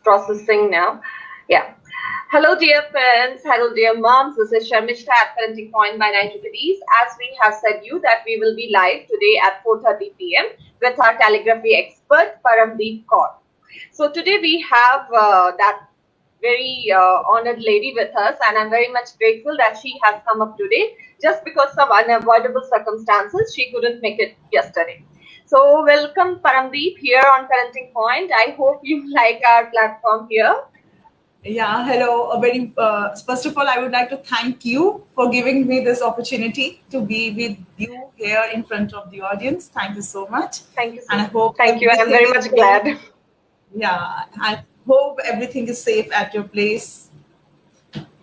processing now. Yeah. Hello, dear parents. Hello, dear moms. This is Sharmishta at Parenting Point by 9 As we have said you that we will be live today at 4:30 p.m. with our calligraphy expert, Paramdeep Kaur. So today we have that very honored lady with us, and I'm very much grateful that she has come up today. Just because of unavoidable circumstances, she couldn't make it yesterday. So welcome, Paramdeep, here on Parenting Point. I hope you like our platform here. Yeah, hello. First of all, I would like to thank you for giving me this opportunity to be with you here in front of the audience. Thank you so much. Thank you. And I hope thank you. I'm very much glad. Yeah, I hope everything is safe at your place.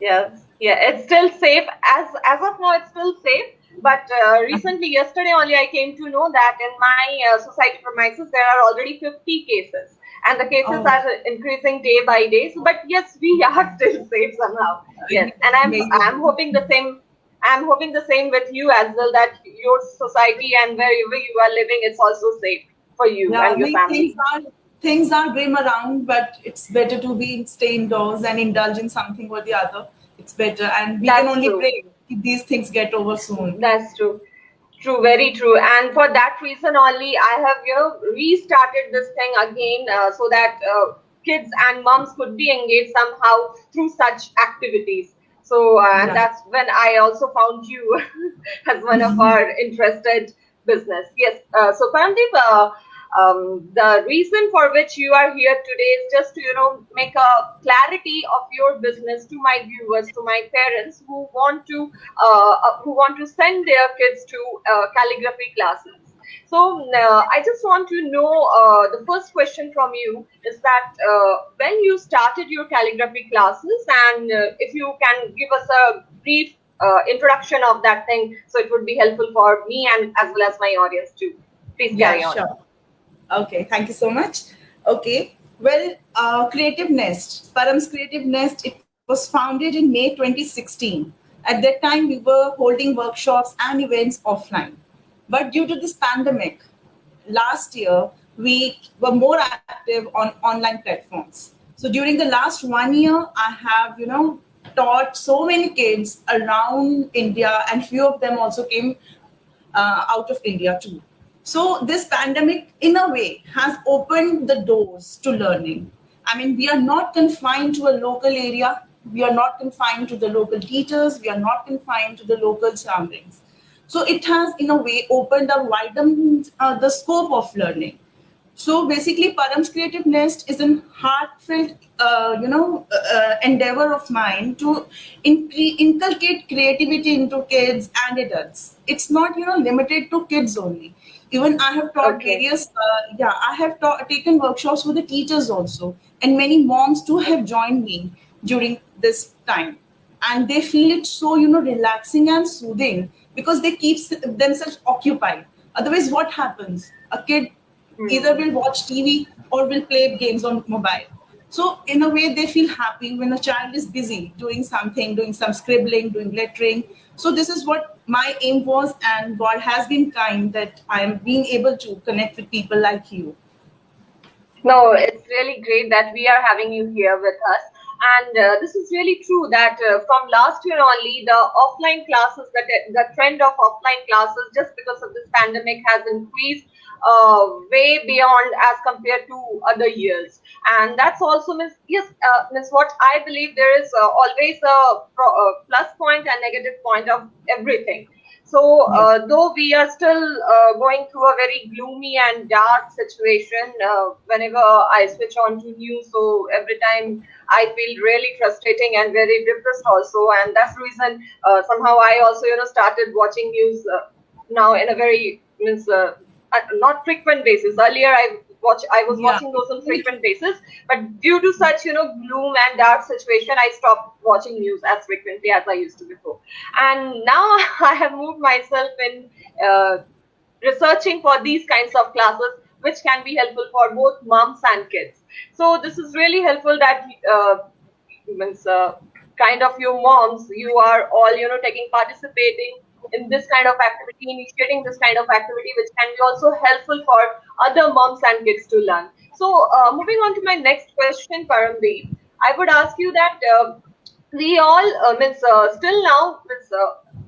Yes, yeah, it's still safe. As of now, it's still safe. But recently, yesterday only, I came to know that in my society premises, there are already 50 cases. And the cases are increasing day by day. So, but yes, we are still safe somehow. Yes, and I'm hoping the same. I'm hoping the same with you as well. That your society and wherever you are living, it's also safe for you and your family. Things are grim around, but it's better to stay indoors and indulge in something or the other. It's better, and we can only pray these things get over soon. That's true. True, very true. And for that reason only, I have, restarted this thing again so that kids and moms could be engaged somehow through such activities. So that's when I also found you as one of our interested business. Yes. So Paramdeep, the reason for which you are here today is just to make a clarity of your business to my viewers, to my parents who want to send their kids to calligraphy classes. So I just want to know, the first question from you is that when you started your calligraphy classes, and if you can give us a brief introduction of that thing, so it would be helpful for me and as well as my audience too. Please carry on. Sure. Okay, thank you so much. Okay, well, Creative Nest, Param's Creative Nest, it was founded in May 2016. At that time, we were holding workshops and events offline. But due to this pandemic, last year, we were more active on online platforms. So during the last 1 year, I have, taught so many kids around India, and few of them also came out of India too. So this pandemic, in a way, has opened the doors to learning. I mean, we are not confined to a local area. We are not confined to the local teachers. We are not confined to the local surroundings. So it has, in a way, opened or widened the scope of learning. So basically, Param's Creative Nest is a heartfelt, endeavor of mine to inculcate creativity into kids and adults. It's not, limited to kids only. Even I have taught taken workshops with the teachers also. And many moms too have joined me during this time. And they feel it so, relaxing and soothing because they keep themselves occupied. Otherwise, what happens? A kid either will watch TV or will play games on mobile. So in a way, they feel happy when a child is busy doing something, doing some scribbling, doing lettering. So this is what my aim was, and God has been kind that I am being able to connect with people like you. No, it's really great that we are having you here with us. And this is really true that from last year only, the offline classes, the trend of offline classes, just because of this pandemic, has increased way beyond as compared to other years. And that's also means what I believe, there is always a plus point and negative point of everything. So though we are still going through a very gloomy and dark situation, whenever I switch on to news, so every time I feel really frustrating and very depressed also, and that's the reason somehow I also started watching news now in a very not frequent basis. Earlier I was watching those on frequent basis, but due to such gloom and dark situation, I stopped watching news as frequently as I used to before. And now I have moved myself in researching for these kinds of classes, which can be helpful for both moms and kids. So this is really helpful that kind of you moms, you are all participating in this kind of activity, initiating this kind of activity, which can be also helpful for other moms and kids to learn. So, moving on to my next question, Paramdeep, I would ask you that we all means still now means,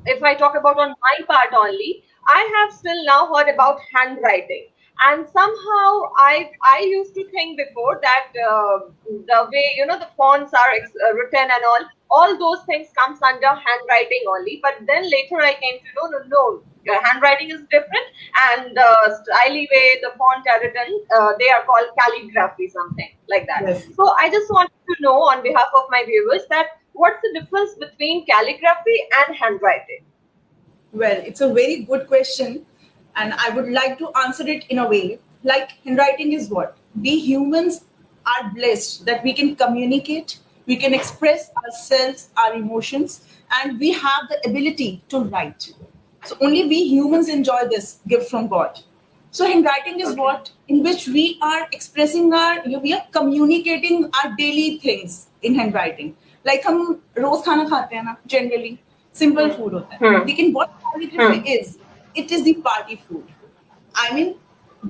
if I talk about on my part only, I have still now heard about handwriting, and somehow I used to think before that the way the fonts are written and all those things comes under handwriting only. But then later I came to know, no, handwriting is different, and the styly way the font are written, they are called calligraphy, something like that. Yes. So I just wanted to know on behalf of my viewers that what's the difference between calligraphy and handwriting? Well, it's a very good question, and I would like to answer it in a way like handwriting is what? We humans are blessed that we can communicate, we can express ourselves, our emotions, and we have the ability to write. So only we humans enjoy this gift from God. So handwriting is Okay. what in which we are expressing we are communicating our daily things in handwriting. Like हम रोज खाना खाते हैं ना generally simple food होता है. Hmm. लेकिन what calligraphy Hmm. is, it is the party food. I mean,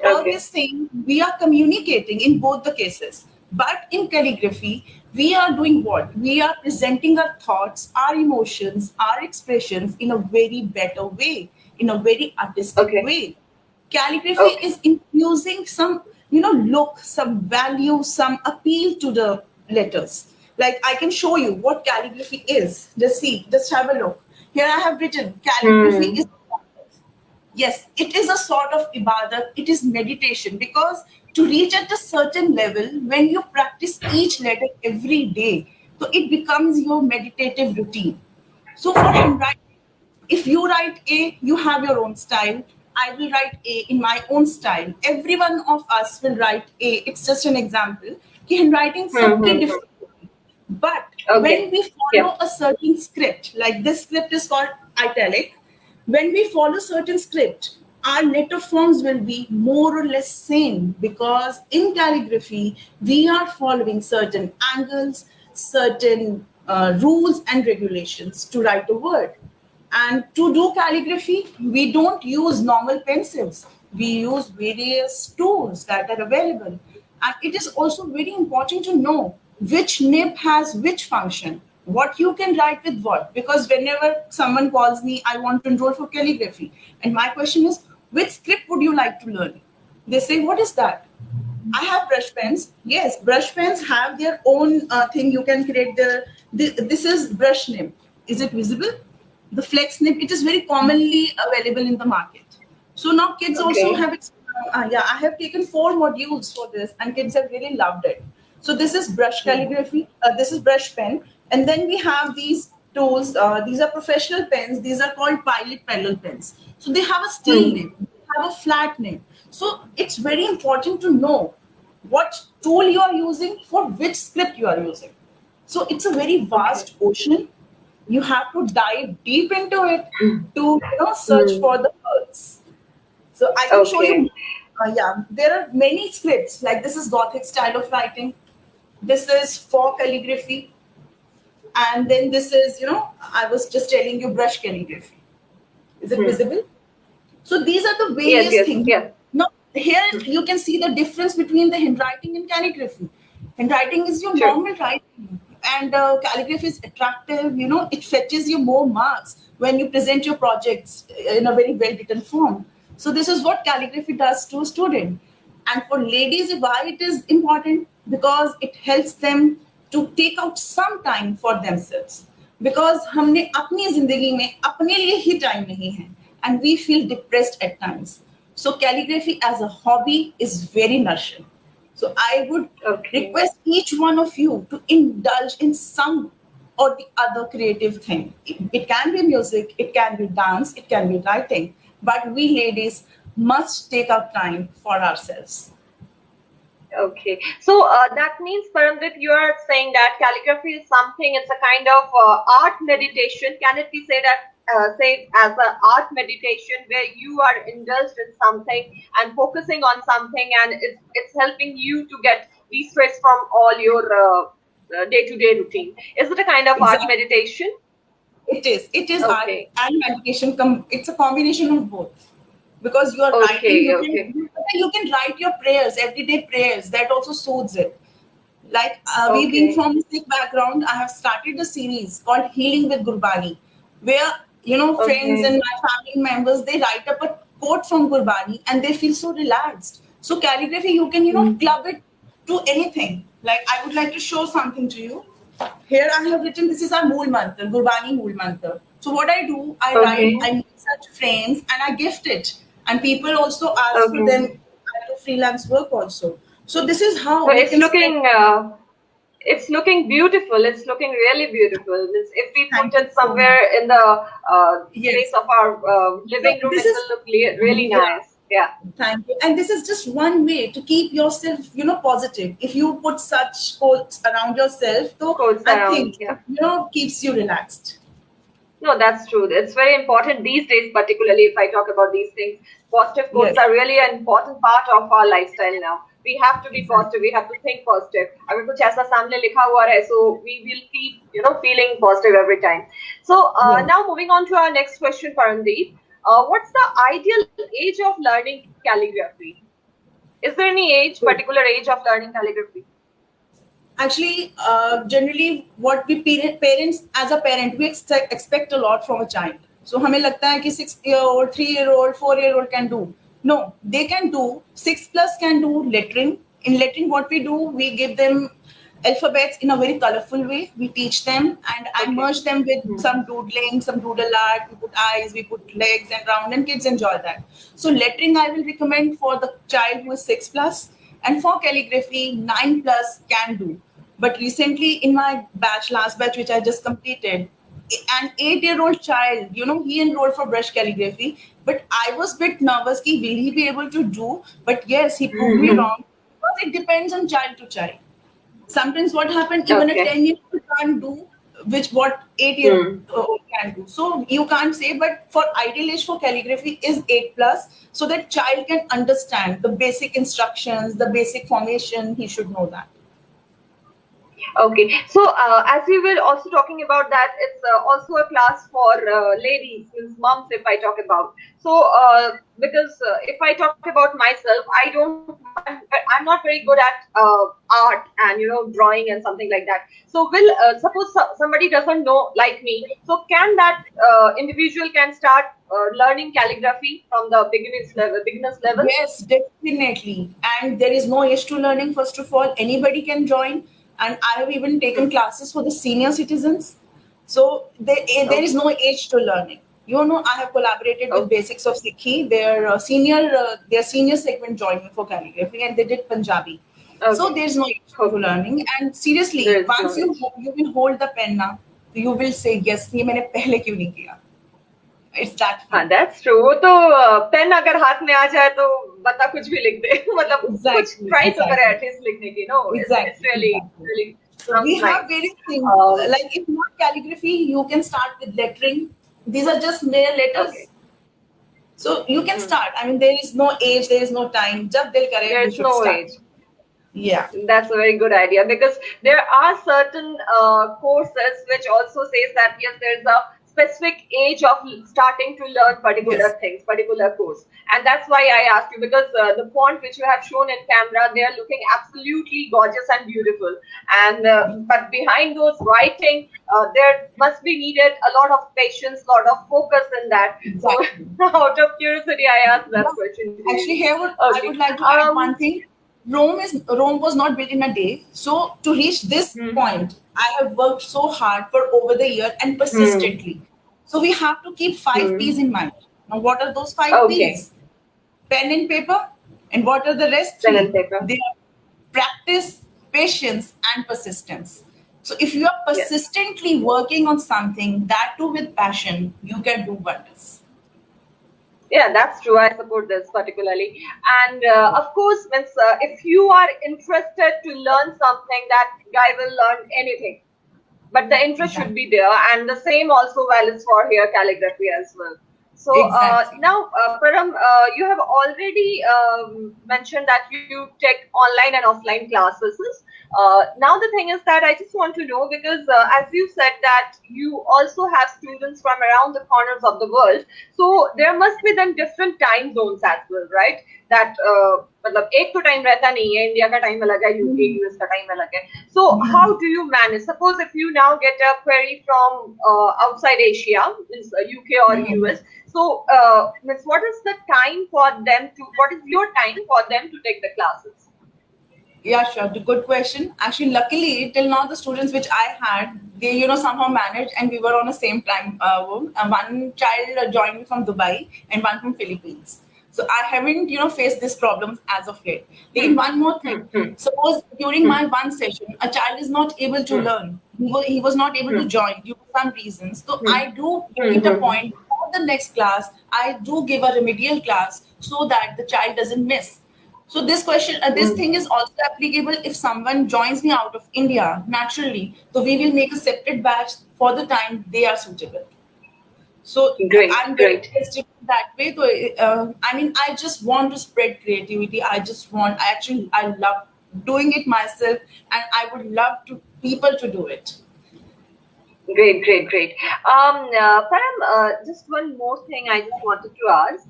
work Okay. is saying we are communicating in both the cases. But in calligraphy, we are doing what? We are presenting our thoughts, our emotions, our expressions in a very better way, in a very artistic Okay. way. Calligraphy Okay. is infusing some, look, some value, some appeal to the letters. Like I can show you what calligraphy is. Just see, just have a look. Here I have written calligraphy Hmm. is, yes, it is a sort of ibadat, it is meditation, because to reach at a certain level, when you practice each letter every day, so it becomes your meditative routine. So for handwriting, if you write A, you have your own style. I will write A in my own style. Every one of us will write A. It's just an example. कि handwriting Hmm. सबकी Hmm. Hmm. different होगी. But when Okay. we Yeah. follow a certain script, like this script is called italic, when we follow certain script, our letter forms will be more or less same, because in calligraphy we are following certain angles, certain rules and regulations to write a word. And to do calligraphy, we don't use normal pencils. We use various tools that are available. And it is also very important to know which nib has which function, what you can write with what. Because whenever someone calls me, I want to enroll for calligraphy. And my question is, which script would you like to learn? They say, what is that? I have brush pens. Yes, brush pens have their own thing. You can create this is brush nib. Is it visible? The flex nib. It is very commonly available in the market. So now kids also Okay. have. Yeah, I have taken 4 modules for this, and kids have really loved it. So this is brush calligraphy. This is brush pen, and then we have these tools. These are professional pens. These are called pilot parallel pens. So they have a steel Hmm. nib, they have a flat nib. So it's very important to know what tool you are using for which script you are using. So it's a very Okay. vast ocean. You have to dive deep into it to search Hmm. for the words. So I can show you. Okay. Yeah, there are many scripts. Like this is Gothic style of writing. This is for calligraphy, and then this is I was just telling you brush calligraphy. Is it Hmm. visible? So these are the Yes. various Yes. things. Yeah. Now, here you can see the difference between the handwriting and calligraphy. Handwriting is your Sure. normal writing, and calligraphy is attractive. It fetches you more marks when you present your projects in a very well written form. So this is what calligraphy does to a student. And for ladies, why it is important? Because it helps them to take out some time for themselves. Because हमने अपनी जिंदगी में अपने लिए ही time नहीं है, and we feel depressed at times. So calligraphy as a hobby is very nourishing. So I would Okay. request each one of you to indulge in some or the other creative thing. It can be music, it can be dance, it can be writing, but we ladies must take our time for ourselves. Okay. So that means, Paramdeep, you are saying that calligraphy is something, it's a kind of art meditation. Can it be said that say as an art meditation where you are indulged in something and focusing on something, and it's helping you to get de-stress from all your day-to-day routine. Is it a kind of art Exactly. meditation? It is art Okay. and meditation. It's a combination of both. Because you are writing, Okay. Okay. you can write your prayers, everyday prayers. That also soothes it. Like we being Okay. from Sikh background, I have started a series called Healing with Gurbani, where friends Okay. and my family members, they write up a quote from Gurbani and they feel so relaxed. So calligraphy, you can Mm. club it to anything. Like I would like to show something to you. Here I have written, this is our Mool Mantra, Gurbani Mool Mantra. So what I do, I write, Okay. I make such frames and I gift it. And people also ask for them. Okay. I do freelance work also. So this is how So we can spread. it's looking beautiful. It's looking really beautiful. If we put Thank you it so much. somewhere in the space Yes. of our So living room, this it is, will look really yeah, nice. Yeah. thank you. And this is just one way to keep yourself, positive. If you put such quotes around yourself, so Quotes I think, around. Yeah. keeps you relaxed. No, that's true. It's very important these days, particularly if I talk about these things. Positive quotes Yes, are really an important part of our lifestyle now. We have to be exactly. positive. We have to think positive. अगर कुछ ऐसा सामने लिखा हुआ है, so we will keep, feeling positive every time. So Yes. now moving on to our next question, Paramdeep. What's the ideal age of learning calligraphy? Is there any age, Good. particular age of learning calligraphy? Actually, generally, what we parents as a parent, we expect a lot from a child. So हमें लगता है कि 6 year old, 3 year old, 4 year old can do. No, they can do. 6+ can do lettering. In lettering, what we do, we give them alphabets in a very colorful way. We teach them, and I Okay. merge them with some doodling, some doodle art. We put eyes, we put legs and round, and kids enjoy that. So lettering, I will recommend for the child who is 6+, and for calligraphy, 9+ can do. But recently, in my last batch, which I just completed, an 8-year-old child, he enrolled for brush calligraphy. But I was a bit nervous, will he be able to do? But yes, he proved me wrong. Because it depends on child to child. Sometimes what happened, even a Okay. 10-year-old can't do, which what 8-year-old can do. So you can't say, but for ideal age for calligraphy is 8+, so that child can understand the basic instructions, the basic formation, he should know that. Okay, so as we were also talking about that, it's also a class for ladies, means moms, if I talk about. So, because if I talk about myself, I'm not very good at art and drawing and something like that. So, will suppose somebody doesn't know like me, so can that individual can start learning calligraphy from the beginners level? Yes, definitely. And there is no age to learning, first of all. Anybody can join. And I have even taken Hmm. classes for the senior citizens. So there is Okay, no age to learning. I have collaborated with okay, Basics of Sikhi. Their senior segment joined me for calligraphy, and they did Punjabi. So okay, there's no age to okay. learning. And There seriously, is no once age. you will hold the pen now, you will say, yes, ये मैंने पहले क्यों नहीं किया? It's that हाँ fun. That's true वो तो pen अगर हाथ में आ जाए तो बंदा कुछ भी लिख दे मतलब कुछ Exactly, ट्राई तो करे exactly. एटलीस्ट लिखने की no it's Exactly, really exactly. Really So we sounds have nice various things. Like if not calligraphy, you can start with lettering. These are just mere okay letters. So you can start. I mean, there is no age, there is no time. Jab dil kare, you there is should no start. Age. Yeah. That's a very good idea because there are certain courses which also says that yes, there's a specific age of starting to learn Yes. particular things, particular course, and that's why I asked you because the font which you have shown in camera, they are looking absolutely gorgeous and beautiful, and but behind those writing, there must be needed a lot of patience, lot of focus in that. So, Exactly. out of curiosity, I asked that Yeah. question to you. Actually, here I Okay. would like to add one thing. Rome was not built in a day. So to reach this Hmm, point, I have worked so hard for over the year and hmm, persistently. So we have to keep five hmm. P's in mind. Now, what are those five Okay. P's? Pen and paper. And what are the rest Pen three? and paper. They are practice, patience, and persistence. So if you are Yes. persistently working on something, that too with passion, you can do wonders. Yeah, that's true. I support this particularly. And of course, means, if you are interested to learn something, that guy will learn anything. But the interest should Exactly. be there. And the same also values for here calligraphy as well. So Exactly. now, Param, you have already mentioned that you take online and offline classes. Now the thing is that I just want to know, because as you said that you also have students from around the corners of the world, so there must be then different time zones as well, right? That मतलब एक तो time रहता नहीं है, India का time अलग है, UK US का time अलग है. So how do you manage? Suppose if you now get a query from outside Asia, means UK or US. So means what is the time for them to? What is your time for them to take the classes? Yeah, sure. Good question. Actually, luckily, till now, the students which I had, they, somehow managed, and we were on the same time. One child joined me from Dubai and one from Philippines. So I haven't, faced this problem as of yet. Then one more thing. Suppose during my one session, a child is not able to learn. He was not able to join due to some reasons. So I do make it a point for the next class. I do give a remedial class so that the child doesn't miss. So this question, this thing is also applicable if someone joins me out of India naturally. So we will make a separate batch for the time they are suitable. So I'm very interested that way. So I just want to spread creativity. I love doing it myself, and I would love to people to do it. Great. Param, just one more thing I just wanted to ask.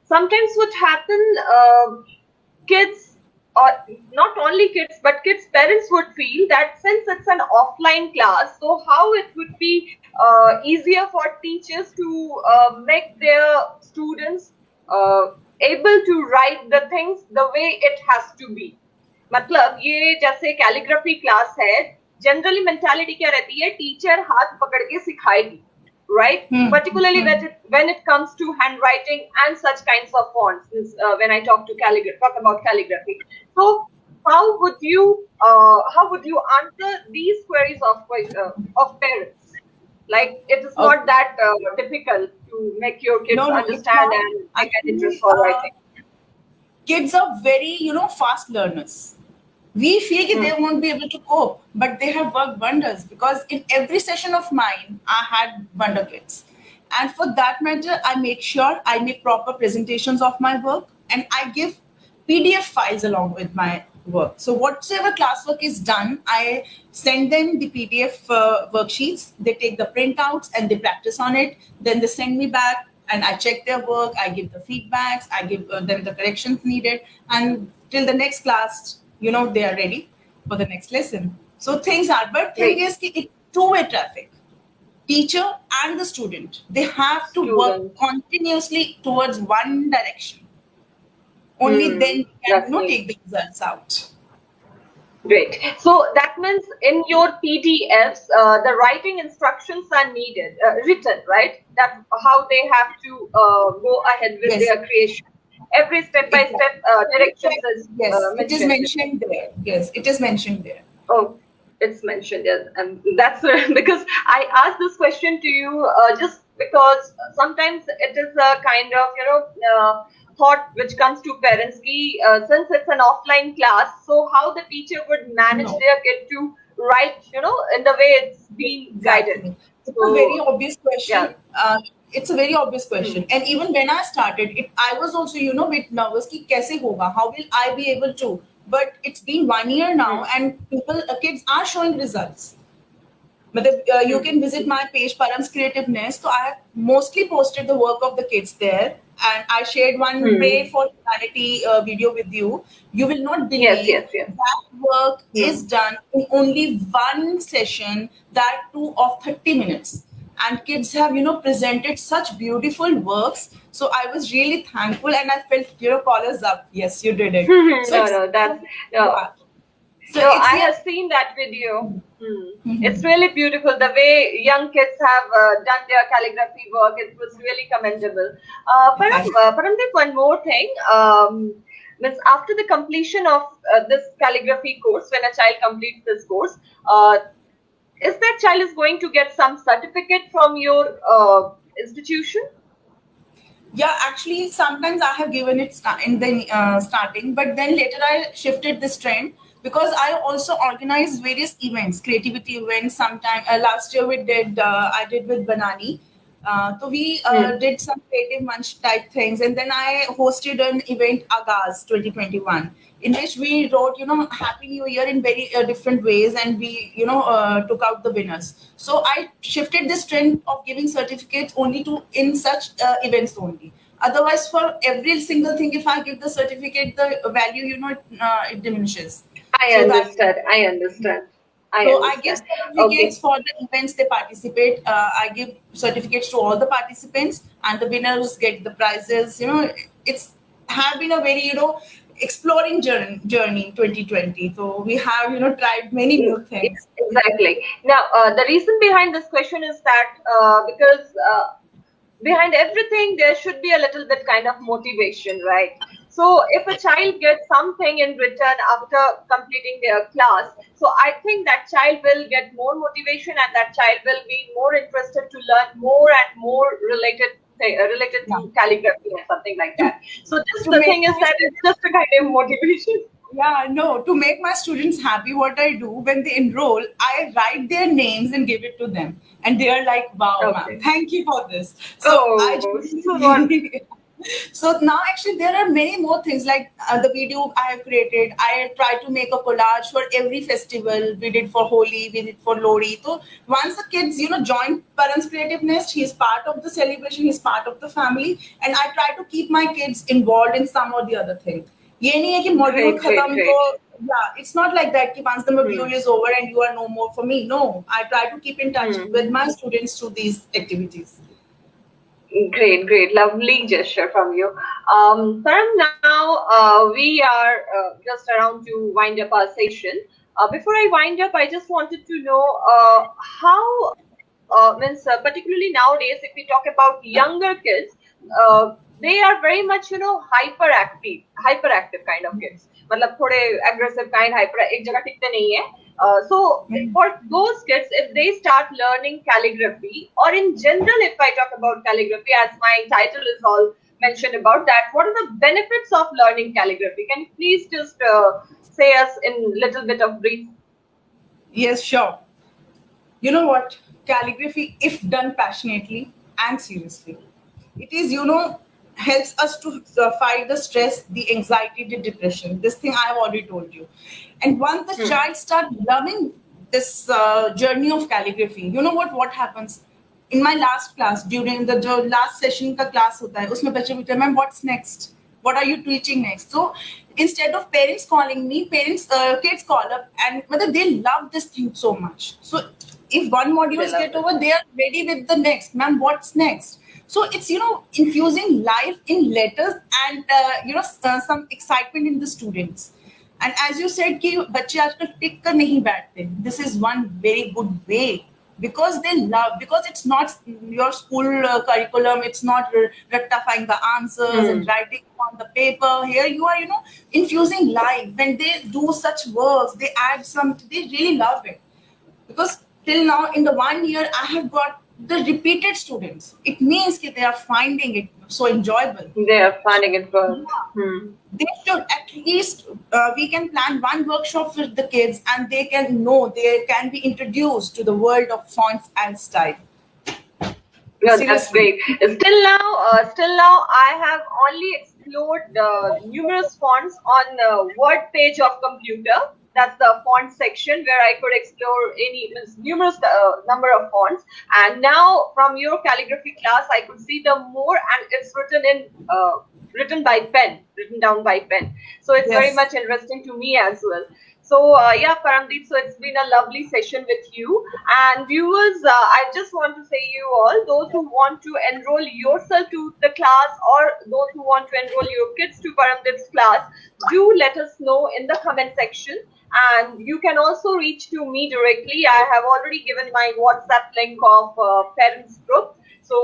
Sometimes what happen, kids, or not only kids, but kids' parents would feel that since it's an offline class, so how it would be easier for teachers to make their students able to write the things the way it has to be. मतलब ये जैसे calligraphy class है, generally mentality क्या रहती है, teacher हाथ पकड़ के सिखाएगी, right? Particularly when it comes to handwriting and such kinds of fonts. When I talk about calligraphy. So how would you answer these queries of parents? Like it is not that difficult to make your kids understand and make an interest for writing. Kids are very, fast learners. We feel they won't be able to cope, but they have worked wonders, because in every session of mine, I had wonder kids. And for that matter, I make sure I make proper presentations of my work, and I give PDF files along with my work. So whatever classwork is done, I send them the PDF worksheets. They take the printouts and they practice on it. Then they send me back and I check their work. I give the feedbacks. I give them the corrections needed. And till the next class, they are ready for the next lesson. So things are, but thing is, it's two-way traffic. Teacher and the student, they have to work continuously towards one direction. Only then you can take the results out. Great. So that means in your PDFs, the writing instructions are needed, written, right? That's how they have to go ahead with their creation. Every step-by-step directions is it is mentioned there. Yes, it is mentioned there. Oh, it's mentioned there. And that's because I asked this question to you just because sometimes it is a kind of, thought which comes to parents. Since it's an offline class, so how the teacher would manage their kid to write, in the way it's being guided. It's a very obvious question. Yeah. It's a very obvious question. And even when I started, I was also, a bit nervous. Ki kaise hoga? How will I be able to? But it's been 1 year now, and kids are showing results. You can visit my page, Param's Creative Nest. So I have mostly posted the work of the kids there. And I shared one Pray for Humanity video with you. You will not believe that work is done in only one session, that too of 30 minutes. And kids have, presented such beautiful works. So I was really thankful, and I felt, collars up. Yes, you did it. So I have seen that video. It's really beautiful. The way young kids have done their calligraphy work, it was really commendable. Paramdeep, one more thing. Means after the completion of this calligraphy course, when a child completes this course, is that child is going to get some certificate from your institution? Yeah, actually, sometimes I have given it in the starting, but then later I shifted this trend, because I also organize various events, creativity events. Sometime last year I did with Banani. So we did some creative munch type things, and then I hosted an event, Agaz 2021. in which we wrote, Happy New Year in very different ways, and we, took out the winners. So I shifted this trend of giving certificates only to in such events only. Otherwise, for every single thing, if I give the certificate, the value, it diminishes. I So that understand. I understand. I so I give understand. certificates Okay. for the events they participate. I give certificates to all the participants, and the winners get the prizes. It's have been a very exploring journey in 2020. So we have tried many Mm, new yeah, things. exactly. Now, the reason behind this question is that because behind everything there should be a little bit kind of motivation, right? So if a child gets something in return after completing their class, so I think that child will get more motivation, and that child will be more interested to learn more and more related Yeah. to calligraphy and something like To, that. So just to the make thing is my that it's just a kind of motivation. Yeah, no, to make my students happy, what I do when they enroll, I write their names and give it to them. And they are like, wow, ma'am, Okay. thank you for this. So I Oh, so wonderful. generally, so now actually there are many more things like the video I have created. I try to make a collage for every festival. We did for Holi, we did for Lodi. So once the kids, join Param's Creative Nest, he's part of the celebration, he's part of the family. And I try to keep my kids involved in some or the other thing. ये नहीं है कि module Great, great, खत्म तो great. yeah, it's not like that कि once the Hmm. module is over and you are no more for me. No, I try to keep in touch Hmm. with my students through these activities. Great, great, lovely gesture from you. Param, now we are just around to wind up our session. Before I wind up, I just wanted to know how, means particularly nowadays, if we talk about younger kids, they are very much, hyperactive kind of kids. मतलब थोड़े aggressive kind, hyper, एक जगह टिकते नहीं है. So Mhm. for those kids, if they start learning calligraphy, or in general, if I talk about calligraphy, as my title is all mentioned about that, what are the benefits of learning calligraphy? Can you please just say us in little bit of brief? Yes, sure. You know what? Calligraphy, if done passionately and seriously, it is, helps us to fight the stress, the anxiety, the depression. This thing I have already told you. And once the Hmm. child start loving this journey of calligraphy, you know what happens? In my last class, during the last session का class होता है, उसमें बच्चे पूछते हैं, ma'am, what's next? What are you teaching next? So instead of parents calling me, kids call up, and they love this thing so much. So if one They modules love get it. over, they are ready with the next. Ma'am, what's next? So it's infusing life in letters and some excitement in the students. And as you said कि बच्चे आजकल टिक कर नहीं बैठते. This is one very good way because they love, because it's not your school curriculum, it's not rectifying the answers and Hmm. writing on the paper. Here you are, infusing life. When they do such works, they add some, they really love it. Because till now in the 1 year I have got the repeated students. It means that they are finding it so enjoyable. They are So finding it for. yeah, Hmm. they should at least, we can plan one workshop with the kids and they can know, they can be introduced to the world of fonts and style. No, that's Seriously. great. Still now, I have only explored numerous fonts on the word page of computer. That's the font section where I could explore any means numerous number of fonts. And now, from your calligraphy class, I could see the more, and it's written by pen, written down by pen. So it's very Yes. much interesting to me as well. So yeah, Paramdeep, so it's been a lovely session with you. And viewers, I just want to say you all, those who want to enroll yourself to the class, or those who want to enroll your kids to Paramdeep's class, do let us know in the comment section. And you can also reach to me directly. I have already given my WhatsApp link of parents group. So,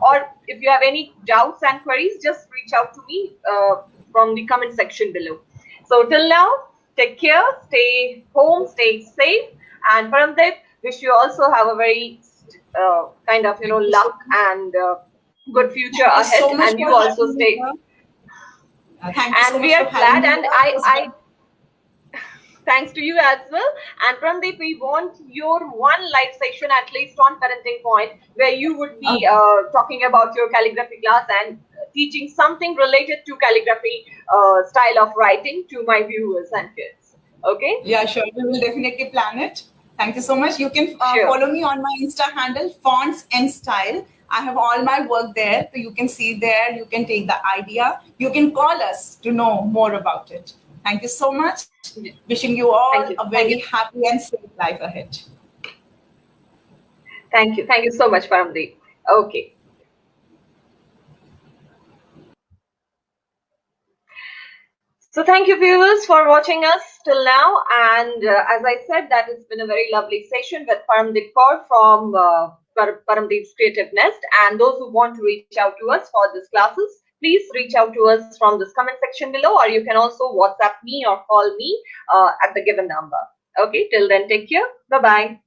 or if you have any doubts and queries, just reach out to me from the comment section below. So till now, take care, stay home, stay safe, and Paramdeep, wish you also have a very kind of Thank you so luck and good future Thank you ahead, so much and for you also having me stay. here. Thank you so And we much for are having glad, me and here. It was I thanks to you as well. And Prandeep, we want your one live session at least on Parenting Point, where you would be okay. talking about your calligraphy class and teaching something related to calligraphy style of writing to my viewers and kids. Okay? Yeah, sure. We will definitely plan it. Thank you so much. You can Sure. follow me on my Insta handle, Fonts and Style. I have all my work there. So you can see there. You can take the idea. You can call us to know more about it. Thank you so much. Wishing you all Thank you. a very happy and safe life ahead. Thank you. Thank you so much, Paramdeep. Okay. So thank you viewers for watching us till now. And as I said, that it's been a very lovely session with Paramdeep Kaur from Paramdeep's Creative Nest. And those who want to reach out to us for these classes, please reach out to us from this comment section below, or you can also WhatsApp me or call me at the given number. Okay, till then, take care. Bye-bye.